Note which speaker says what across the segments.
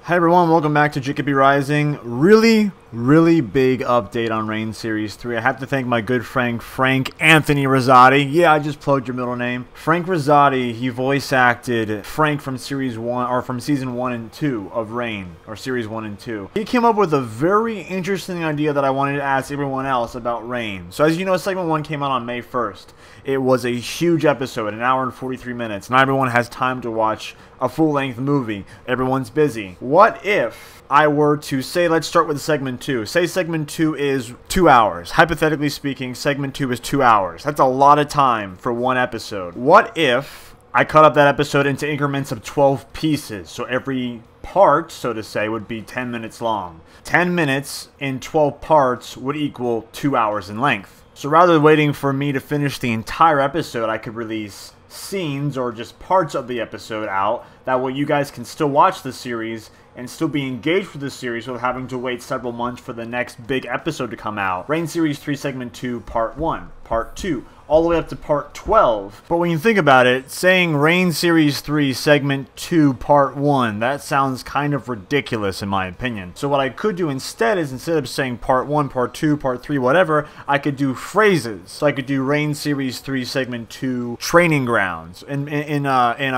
Speaker 1: Hi everyone, welcome back to Jacoby Rising. Really big update on Reign Series 3. I have to thank my good friend Frank Anthony Rosati. Yeah, I just plugged your middle name. Frank Rosati, he voice acted Frank from Series 1, or from Season 1 and 2 of Reign, or Series 1 and 2. He came up with a very interesting idea that I wanted to ask everyone else about Reign. So as you know, Segment 1 came out on May 1st. It was a huge episode, an hour and 43 minutes. Not everyone has time to watch a full-length movie. Everyone's busy. What if I were to say, let's start with segment 2. Say segment 2 is 2 hours. Hypothetically speaking, segment 2 is 2 hours. That's a lot of time for one episode. What if I cut up that episode into increments of 12 pieces? So every part, so to say, would be 10 minutes long. 10 minutes in 12 parts would equal 2 hours in length. So rather than waiting for me to finish the entire episode, I could release scenes or just parts of the episode out. That way you guys can still watch the series and still be engaged with the series without having to wait several months for the next big episode to come out. Reign Series 3 Segment 2 Part 1, Part 2, all the way up to Part 12. But when you think about it, saying Reign Series 3 Segment 2 Part 1, that sounds kind of ridiculous in my opinion. So what I could do instead is, instead of saying Part 1, Part 2, Part 3, whatever, I could do phrases. So I could do Reign Series 3 Segment 2 Training Grounds in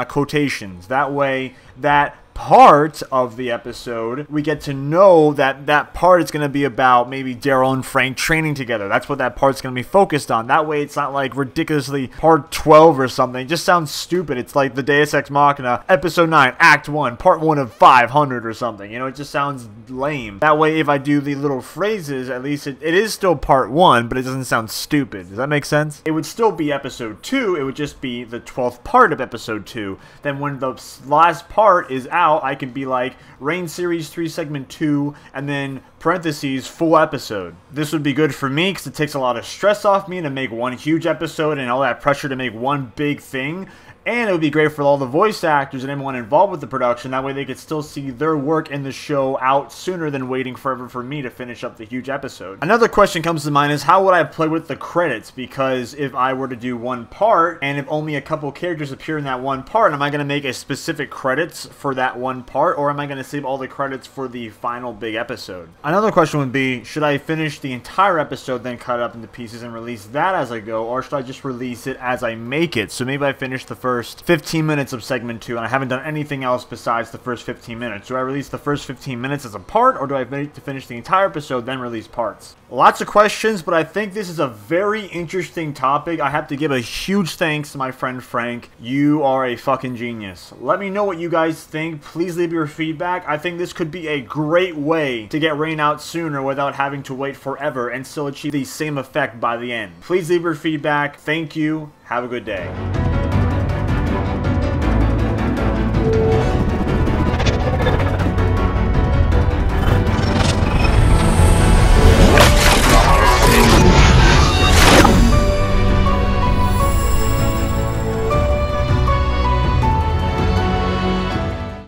Speaker 1: quotations. That way, that part of the episode, we get to know that that part is going to be about maybe Daryl and Frank training together. That's what that part's going to be focused on. That way it's not like ridiculously part 12 or something. It just sounds stupid. It's like the Deus Ex Machina, episode 9, act 1, part 1 of 500 or something. You know, it just sounds lame. That way if I do the little phrases, at least it is still part 1, but it doesn't sound stupid. Does that make sense? It would still be episode 2. It would just be the 12th part of episode 2. Then when the last part is out, I can be like Reign Series 3 Segment 2 and then parentheses full episode. This would be good for me because it takes a lot of stress off me to make one huge episode and all that pressure to make one big thing. And it would be great for all the voice actors and everyone involved with the production. That way they could still see their work in the show out sooner than waiting forever for me to finish up the huge episode. Another question comes to mind is, how would I play with the credits? Because if I were to do one part, and if only a couple characters appear in that one part, am I going to make a specific credits for that one part? Or am I going to save all the credits for the final big episode? Another question would be, should I finish the entire episode, then cut it up into pieces and release that as I go? Or should I just release it as I make it? So maybe I finish the first 15 minutes of segment 2 and I haven't done anything else besides the first 15 minutes. Do I release the first 15 minutes as a part, or do I wait to finish the entire episode then release parts? Lots of questions, but I think this is a very interesting topic. I have to give a huge thanks to my friend Frank. You are a fucking genius. Let me know what you guys think. Please leave your feedback. I think this could be a great way to get Reign out sooner without having to wait forever and still achieve the same effect by the end. Please leave your feedback. Thank you. Have a good day.